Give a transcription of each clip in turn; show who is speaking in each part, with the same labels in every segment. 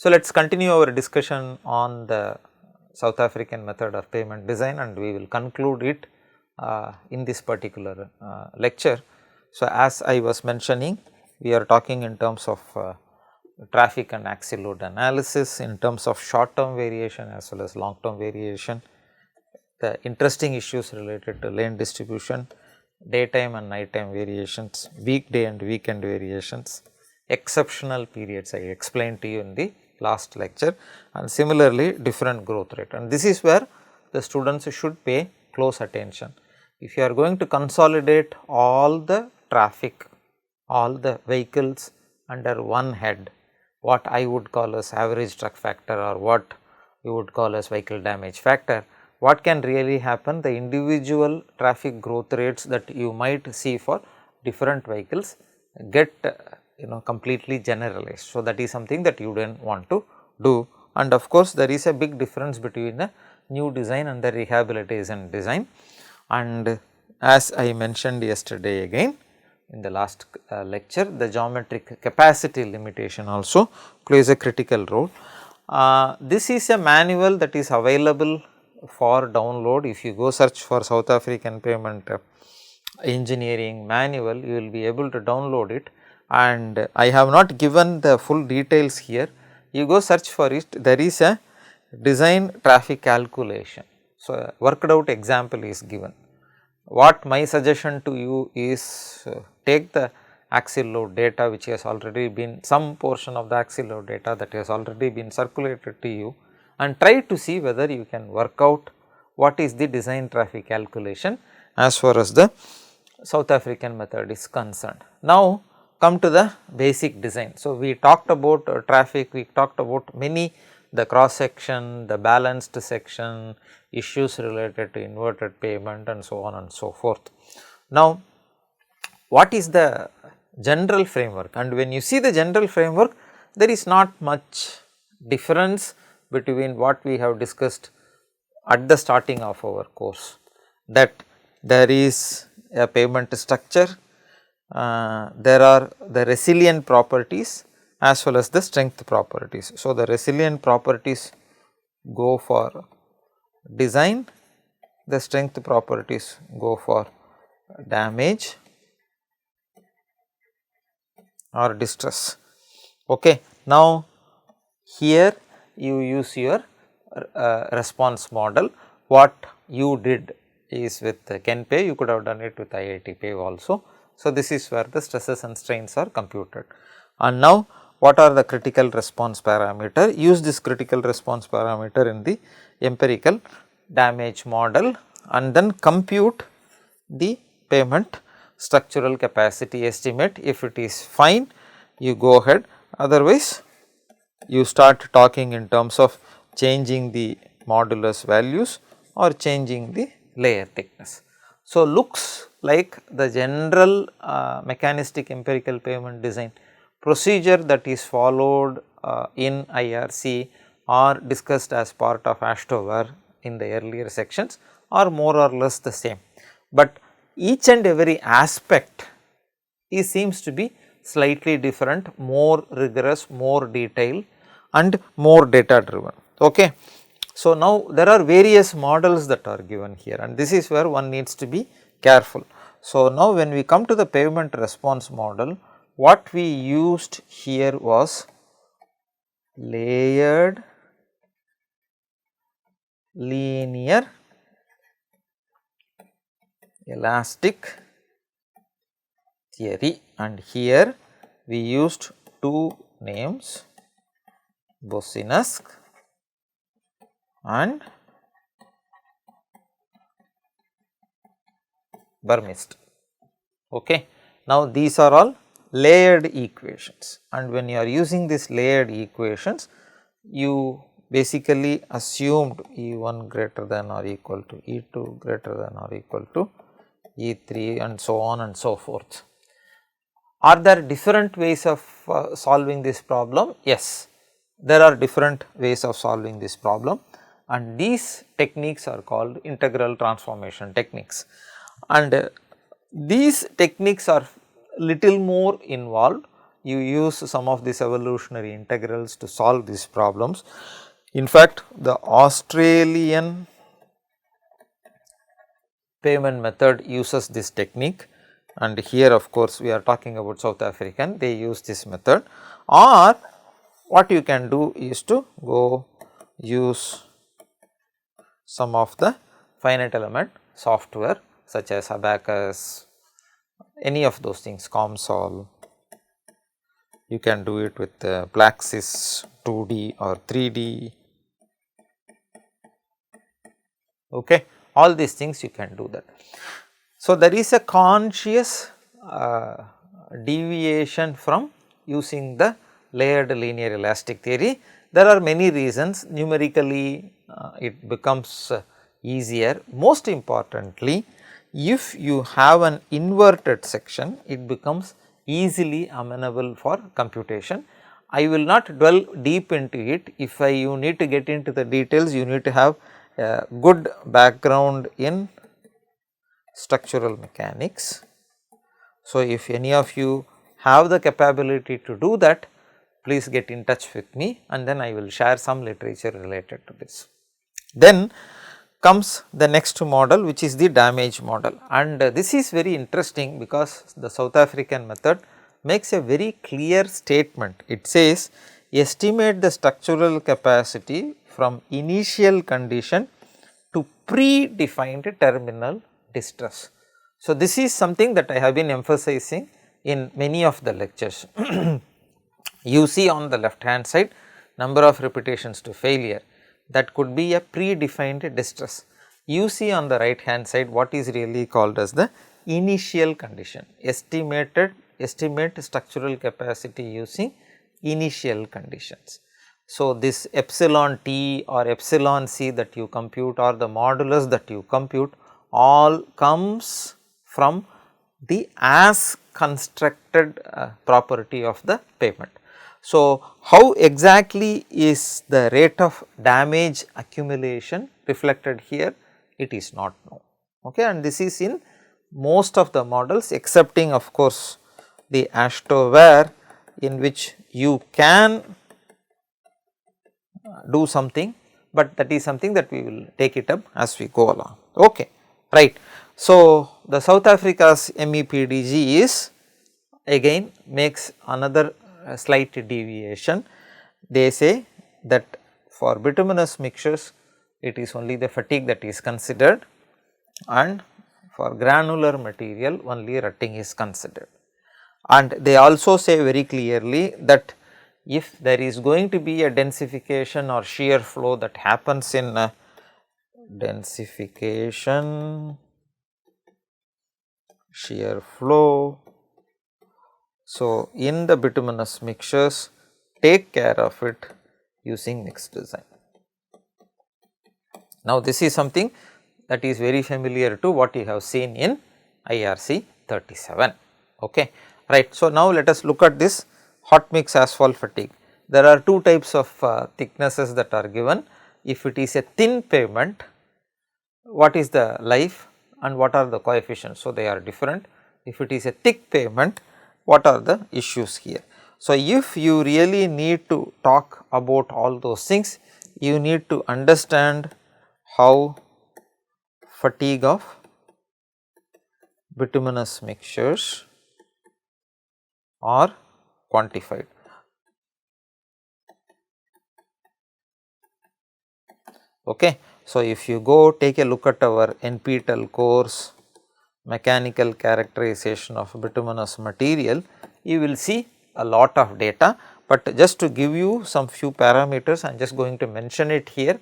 Speaker 1: So, let us continue our discussion on the South African method of pavement design, and we will conclude it in this particular lecture. So, as I was mentioning, we are talking in terms of traffic and axial load analysis, in terms of short term variation as well as long term variation, the interesting issues related to lane distribution, daytime and nighttime variations, weekday and weekend variations, exceptional periods I explained to you in the last lecture, and similarly different growth rate, and this is where the students should pay close attention. If you are going to consolidate all the traffic, all the vehicles under one head, what I would call as average truck factor or what you would call as vehicle damage factor, what can really happen? The individual traffic growth rates that you might see for different vehicles get completely generalized. So, that is something that you do not want to do, and of course, there is a big difference between the new design and the rehabilitation design, and as I mentioned yesterday again in the last lecture, the geometric capacity limitation also plays a critical role. This is a manual that is available for download. If you go search for South African pavement engineering manual, you will be able to download it, and I have not given the full details here. You go search for it, there is a design traffic calculation. So, a worked out example is given. What my suggestion to you is take the axial load data which has already been, some portion of the axial load data that has already been circulated to you, and try to see whether you can work out what is the design traffic calculation as far as the South African method is concerned. Now, come to the basic design. So, we talked about traffic, we talked about many, the cross section, the balanced section, issues related to inverted pavement and so on and so forth. Now, what is the general framework? And when you see the general framework, there is not much difference between what we have discussed at the starting of our course, that there is a pavement structure, there are the resilient properties as well as the strength properties. So, the resilient properties go for design, the strength properties go for damage or distress. Okay. Now, here you use your response model. What you did is with KenPave, you could have done it with IIT Pave also. So, this is where the stresses and strains are computed. And now, what are the critical response parameter? Use this critical response parameter in the empirical damage model, and then compute the pavement structural capacity estimate. If it is fine, you go ahead, otherwise you start talking in terms of changing the modulus values or changing the layer thickness. So, looks like the general mechanistic empirical pavement design procedure that is followed in IRC or discussed as part of Ashtover in the earlier sections are more or less the same, but each and every aspect seems to be slightly different, more rigorous, more detailed and more data driven. Okay. So, now there are various models that are given here, and this is where one needs to be careful. So, now when we come to the pavement response model, what we used here was layered linear elastic theory, and here we used two names, Boussinesq and Burmist. Okay. Now, these are all layered equations, and when you are using these layered equations, you basically assumed E1 greater than or equal to E2 greater than or equal to E3 and so on and so forth. Are there different ways of solving this problem? Yes, there are different ways of solving this problem, and these techniques are called integral transformation techniques, and these techniques are little more involved. you use some of these evolutionary integrals to solve these problems. In fact, the Australian pavement method uses this technique, and here of course we are talking about South African, they use this method. Or what you can do is to go use some of the finite element software such as Abacus, any of those things, COMSOL. You can do it with Plaxis 2D or 3D. Okay, all these things you can do that. So, there is a conscious deviation from using the layered linear elastic theory. There are many reasons. Numerically it becomes easier. Most importantly, if you have an inverted section, it becomes easily amenable for computation. I will not dwell deep into it. If you need to get into the details, you need to have a good background in structural mechanics. So, if any of you have the capability to do that, please get in touch with me, and then I will share some literature related to this. Then comes the next model, which is the damage model, and this is very interesting because the South African method makes a very clear statement. It says estimate the structural capacity from initial condition to predefined terminal distress. So, this is something that I have been emphasizing in many of the lectures. You see on the left hand side number of repetitions to failure, that could be a predefined distress. You see on the right hand side what is really called as the initial condition, estimate structural capacity using initial conditions. So, this epsilon t or epsilon c that you compute or the modulus that you compute all comes from the as constructed property of the pavement. So, how exactly is the rate of damage accumulation reflected here? It is not known, okay, and this is in most of the models excepting of course the Ashto, in which you can do something, but that is something that we will take it up as we go along. Okay, right. So, the South Africa's MEPDG is again makes another slight deviation. They say that for bituminous mixtures it is only the fatigue that is considered, and for granular material only rutting is considered. And they also say very clearly that if there is going to be a densification or shear flow that happens in densification, shear flow, so in the bituminous mixtures, take care of it using mixed design. Now, this is something that is very familiar to what you have seen in IRC 37. Okay. Right. So, now let us look at this hot mix asphalt fatigue. There are two types of thicknesses that are given. If it is a thin pavement, what is the life and what are the coefficients? So, they are different. If it is a thick pavement, what are the issues here? So, if you really need to talk about all those things, you need to understand how fatigue of bituminous mixtures are quantified. Okay. So, if you go take a look at our NPTEL course mechanical characterization of bituminous material, you will see a lot of data, but just to give you some few parameters, I am just going to mention it here,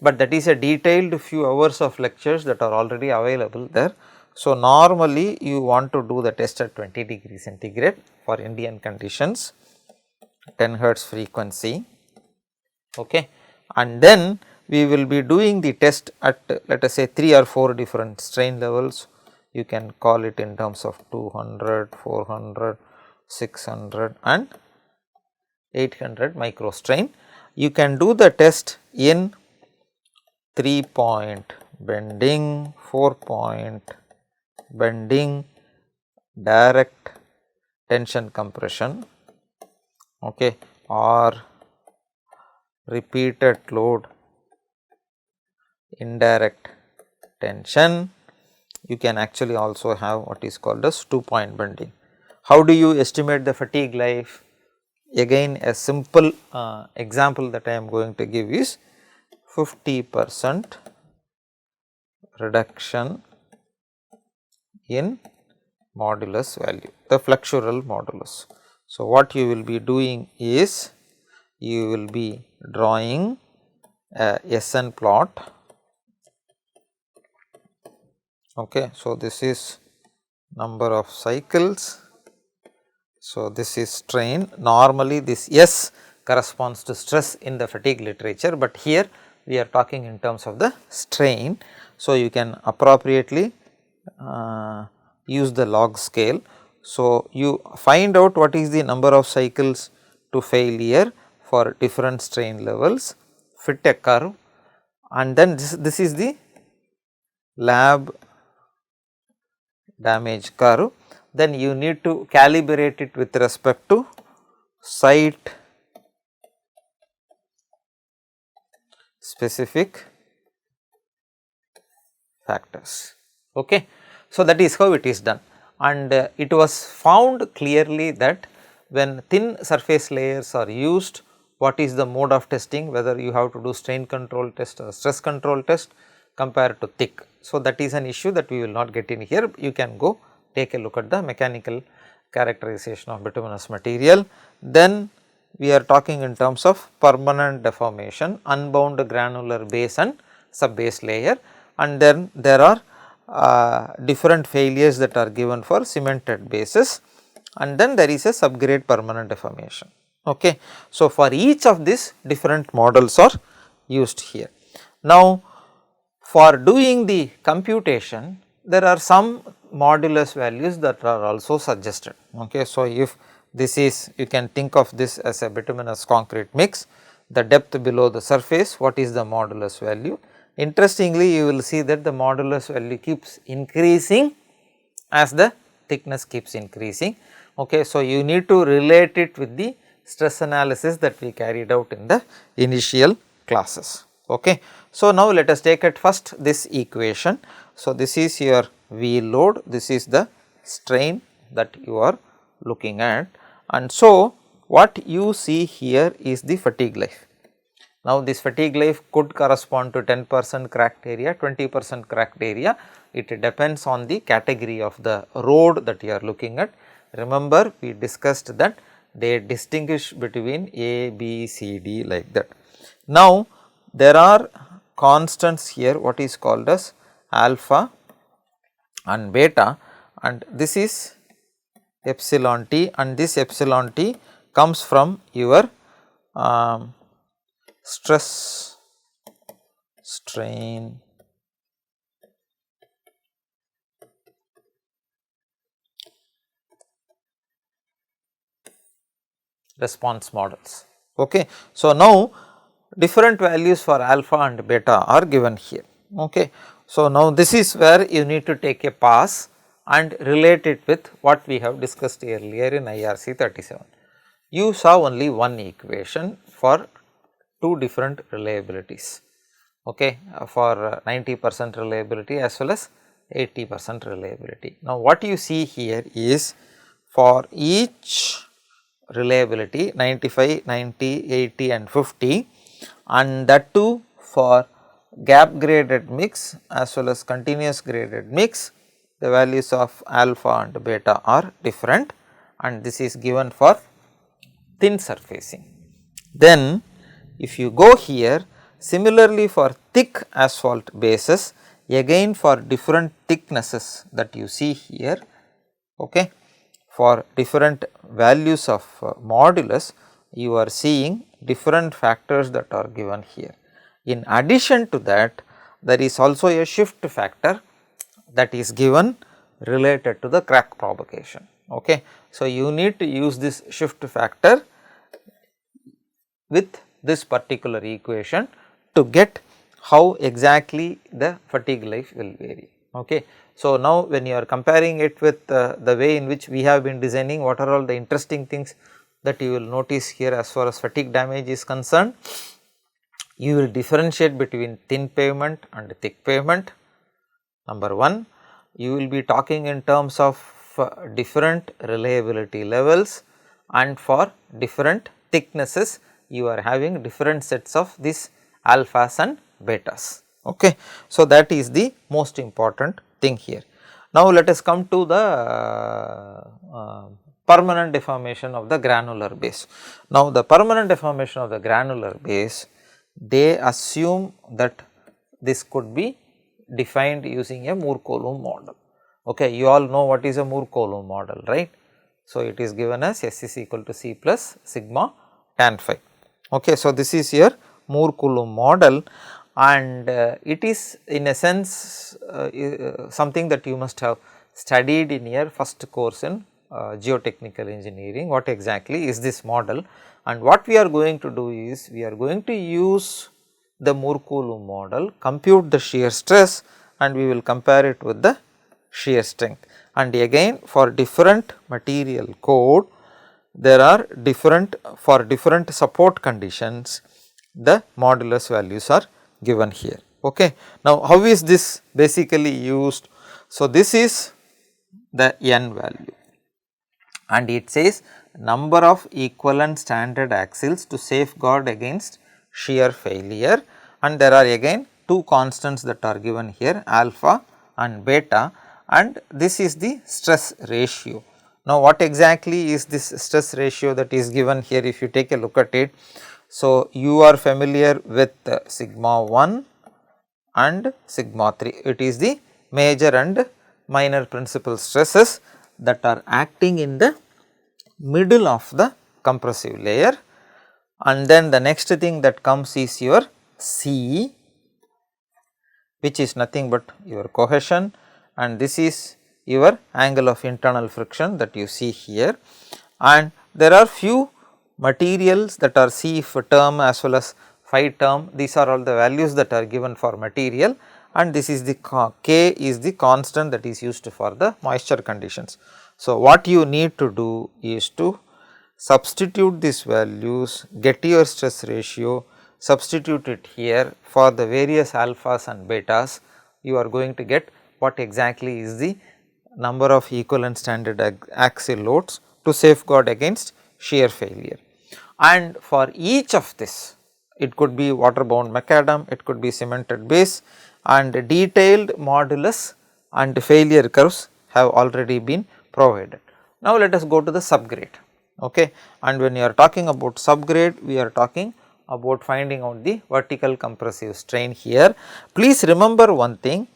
Speaker 1: but that is a detailed few hours of lectures that are already available there. So, normally you want to do the test at 20 degrees centigrade for Indian conditions, 10 hertz frequency, okay, and then we will be doing the test at let us say 3 or 4 different strain levels. You can call it in terms of 200, 400, 600 and 800 micro strain. You can do the test in 3 point bending, 4 point bending, direct tension compression, okay, or repeated load indirect tension, you can actually also have what is called as 2-point bending. How do you estimate the fatigue life? Again, a simple example that I am going to give is 50% reduction in modulus value, the flexural modulus. So, what you will be doing is you will be drawing a SN plot. Okay. So, this is number of cycles. So, this is strain. Normally, this S corresponds to stress in the fatigue literature, but here we are talking in terms of the strain. So, you can appropriately use the log scale. So, you find out what is the number of cycles to failure for different strain levels, fit a curve, and then this is the lab damage curve. Then you need to calibrate it with respect to site specific factors. Okay. So, that is how it is done, and it was found clearly that when thin surface layers are used, what is the mode of testing, whether you have to do strain control test or stress control test compared to thick. So, that is an issue that we will not get in here. You can go take a look at the mechanical characterization of bituminous material. Then we are talking in terms of permanent deformation, unbound granular base and subbase layer, and then there are different failures that are given for cemented bases, and then there is a subgrade permanent deformation. Okay. So, for each of these different models are used here. Now, for doing the computation, there are some modulus values that are also suggested. Okay. So, if this is, you can think of this as a bituminous concrete mix, the depth below the surface, what is the modulus value? Interestingly, you will see that the modulus value keeps increasing as the thickness keeps increasing. Okay. So, you need to relate it with the stress analysis that we carried out in the initial classes. Okay. So, now let us take at first this equation. So, this is your V load, this is the strain that you are looking at, and so what you see here is the fatigue life. Now, this fatigue life could correspond to 10% cracked area, 20% cracked area, it depends on the category of the road that you are looking at. Remember, we discussed that they distinguish between A, B, C, D like that. Now, there are constants here, what is called as alpha and beta, and this is epsilon t, and this epsilon t comes from your stress strain response models. Okay. So, now different values for alpha and beta are given here. Okay. So, now this is where you need to take a pass and relate it with what we have discussed earlier in IRC 37. You saw only one equation for two different reliabilities, okay, for 90% reliability as well as 80% reliability. Now, what you see here is for each reliability 95, 90, 80 and 50, and that too for gap graded mix as well as continuous graded mix, the values of alpha and beta are different, and this is given for thin surfacing. Then if you go here, similarly for thick asphalt bases, again for different thicknesses that you see here, okay, for different values of modulus, you are seeing different factors that are given here. In addition to that, there is also a shift factor that is given related to the crack propagation. Okay. So, you need to use this shift factor with this particular equation to get how exactly the fatigue life will vary. Okay. So, now when you are comparing it with the way in which we have been designing, what are all the interesting things that you will notice here as far as fatigue damage is concerned. You will differentiate between thin pavement and thick pavement. Number 1, you will be talking in terms of different reliability levels, and for different thicknesses you are having different sets of these alphas and betas. Okay. So, that is the most important thing here. Now, let us come to the permanent deformation of the granular base. Now, the permanent deformation of the granular base, they assume that this could be defined using a Moore-Coulomb model. Okay, you all know what is a Moore-Coulomb model, right? So, it is given as S is equal to C plus sigma tan phi. Okay, so, this is your Moore-Coulomb model, and it is in a sense something that you must have studied in your first course in geotechnical engineering. What exactly is this model, and what we are going to do is we are going to use the Moore-Coulomb model, compute the shear stress, and we will compare it with the shear strength. And again, for different material code, there are different, for different support conditions, the modulus values are given here. Okay. Now, how is this basically used? So, this is the n value, and it says number of equivalent standard axles to safeguard against shear failure, and there are again two constants that are given here, alpha and beta, and this is the stress ratio. Now, what exactly is this stress ratio that is given here? If you take a look at it, so you are familiar with sigma 1 and sigma 3, it is the major and minor principal stresses that are acting in the middle of the compressive layer, and then the next thing that comes is your C, which is nothing but your cohesion, and this is your angle of internal friction that you see here, and there are few materials that are C term as well as phi term. These are all the values that are given for material, and this is the K is the constant that is used for the moisture conditions. So, what you need to do is to substitute these values, get your stress ratio, substitute it here for the various alphas and betas, you are going to get what exactly is the number of equivalent standard axial loads to safeguard against shear failure. And for each of this, it could be water-bound macadam, it could be cemented base, and detailed modulus and failure curves have already been provided. Now, let us go to the subgrade. Okay. And when you are talking about subgrade, we are talking about finding out the vertical compressive strain here. Please remember one thing,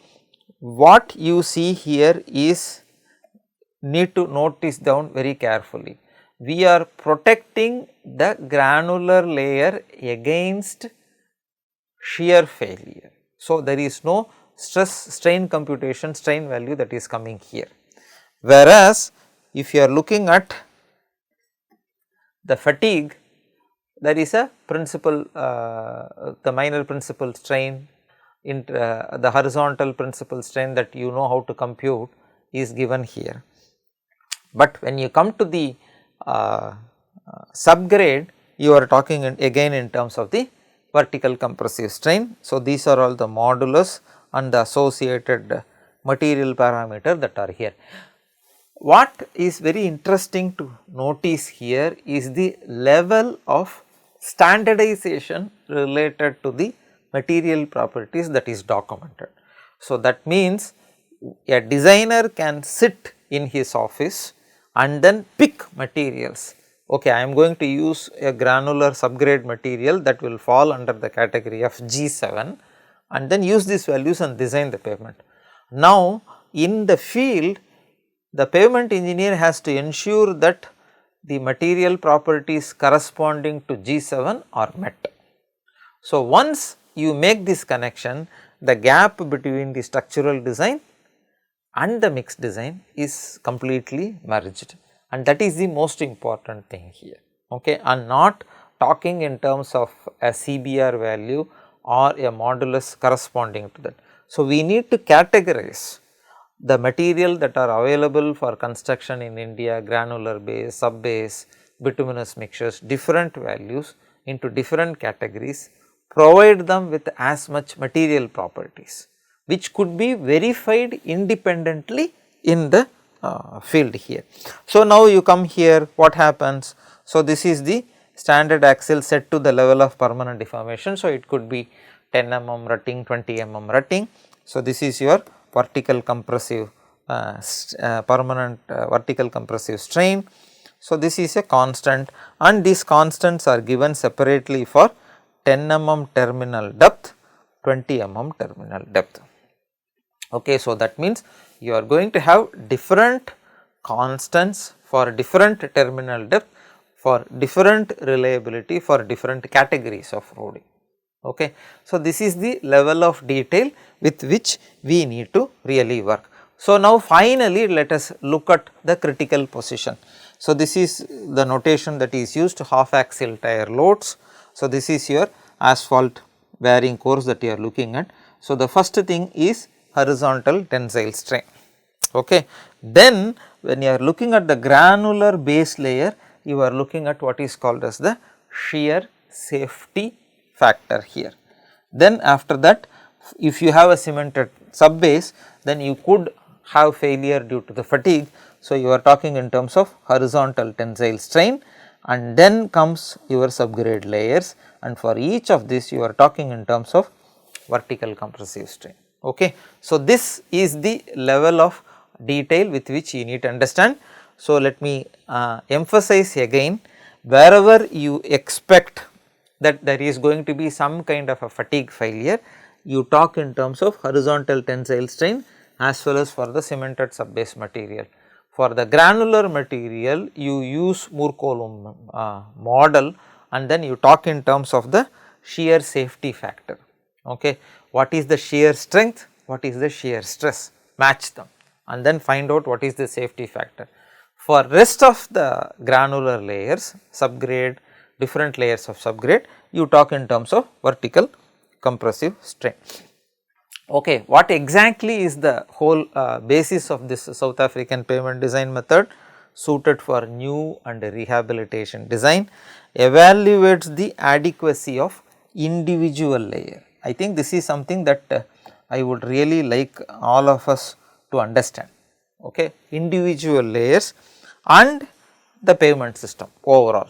Speaker 1: what you see here is, need to notice down very carefully. We are protecting the granular layer against shear failure. So, there is no stress strain computation strain value that is coming here. Whereas, if you are looking at the fatigue, there is a principal, the minor principal strain, the horizontal principal strain that you know how to compute is given here. But when you come to the subgrade, you are talking again in terms of the vertical compressive strain. So, these are all the modulus and the associated material parameter that are here. What is very interesting to notice here is the level of standardization related to the material properties that is documented. So, that means a designer can sit in his office and then pick materials. Okay, I am going to use a granular subgrade material that will fall under the category of G7, and then use these values and design the pavement. Now, in the field, the pavement engineer has to ensure that the material properties corresponding to G7 are met. So, once you make this connection, the gap between the structural design and the mixed design is completely merged, and that is the most important thing here. Okay, and not talking in terms of a CBR value or a modulus corresponding to that. So, we need to categorize the material that are available for construction in India, granular base, sub base, bituminous mixtures, different values into different categories, provide them with as much material properties, which could be verified independently in the field here. So, now you come here, what happens? So, this is the standard axle set to the level of permanent deformation. So, it could be 10 mm rutting, 20 mm rutting. So, this is your vertical compressive permanent vertical compressive strain. So, this is a constant, and these constants are given separately for 10 mm terminal depth, 20 mm terminal depth. Okay, so, that means you are going to have different constants for different terminal depth, for different reliability, for different categories of loading. Okay. So, this is the level of detail with which we need to really work. So, now finally, let us look at the critical position. So, this is the notation that is used, half axial tire loads. So, this is your asphalt bearing course that you are looking at. So, the first thing is horizontal tensile strain. Okay. Then when you are looking at the granular base layer, you are looking at what is called as the shear safety factor here. Then after that, if you have a cemented sub base, then you could have failure due to the fatigue. So, you are talking in terms of horizontal tensile strain, and then comes your subgrade layers, and for each of this you are talking in terms of vertical compressive strain. Okay. So, this is the level of detail with which you need to understand. So, let me emphasize again, wherever you expect that there is going to be some kind of a fatigue failure, you talk in terms of horizontal tensile strain as well as for the cemented subbase material. For the granular material, you use Moore-Coulomb model, and then you talk in terms of the shear safety factor. Okay. What is the shear strength, what is the shear stress, match them, and then find out what is the safety factor. For rest of the granular layers, subgrade, different layers of subgrade, you talk in terms of vertical compressive strain. Okay, what exactly is the whole basis of this South African pavement design method? Suited for new and rehabilitation design, evaluates the adequacy of individual layer. I think this is something that I would really like all of us to understand. Okay, individual layers and the pavement system overall,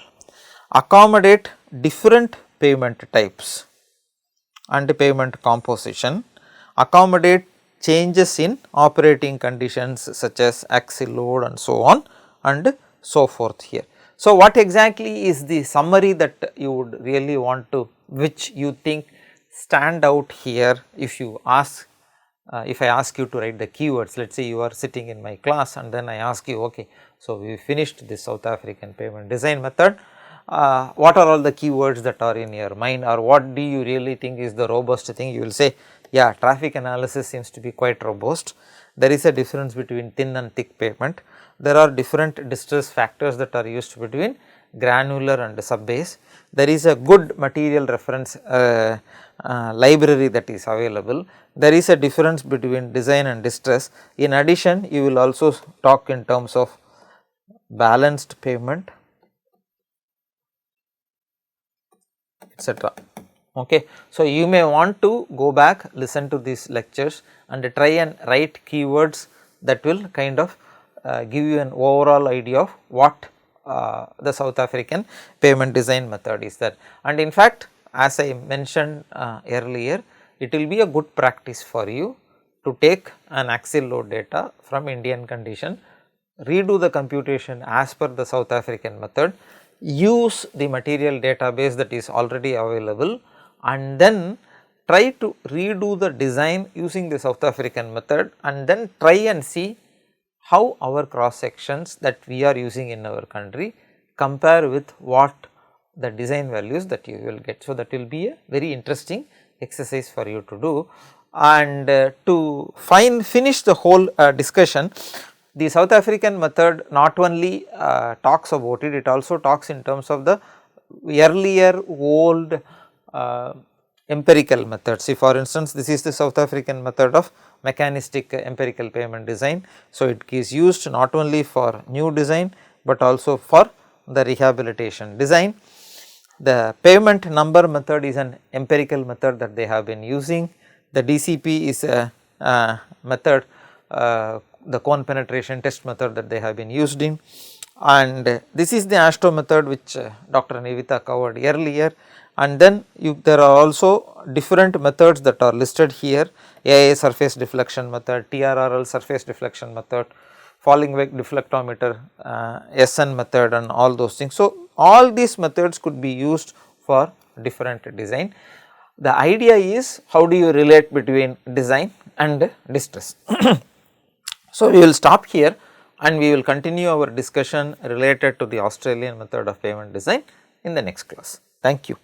Speaker 1: accommodate different pavement types and pavement composition, accommodate changes in operating conditions such as axial load and so on and so forth here. So, what exactly is the summary that you would really want to, which you think stand out here if you ask, if I ask you to write the keywords, let us say you are sitting in my class and then I ask you, okay, so we finished this South African pavement design method, what are all the keywords that are in your mind, or what do you really think is the robust thing? You will say, yeah, traffic analysis seems to be quite robust. There is a difference between thin and thick pavement. There are different distress factors that are used between granular and subbase. There is a good material reference library that is available. There is a difference between design and distress. In addition, you will also talk in terms of balanced pavement, etc. Okay. So, you may want to go back, listen to these lectures and try and write keywords that will kind of give you an overall idea of what the South African pavement design method is there. And in fact, as I mentioned earlier, it will be a good practice for you to take an axial load data from Indian condition, redo the computation as per the South African method, use the material database that is already available, and then try to redo the design using the South African method, and then try and see how our cross sections that we are using in our country compare with what the design values that you will get. So, that will be a very interesting exercise for you to do. And to finish the whole discussion, the South African method not only talks about it, it also talks in terms of the earlier old empirical methods. See, for instance, this is the South African method of mechanistic empirical pavement design. So, it is used not only for new design, but also for the rehabilitation design. The pavement number method is an empirical method that they have been using. The DCP is a method, the cone penetration test method that they have been used in, and this is the ASTRO method which Dr. Nivita covered earlier. And then there are also different methods that are listed here: AA surface deflection method, TRRL surface deflection method, falling wave deflectometer, SN method, and all those things. So, all these methods could be used for different design. The idea is how do you relate between design and distress. So, we will stop here and we will continue our discussion related to the Australian method of pavement design in the next class. Thank you.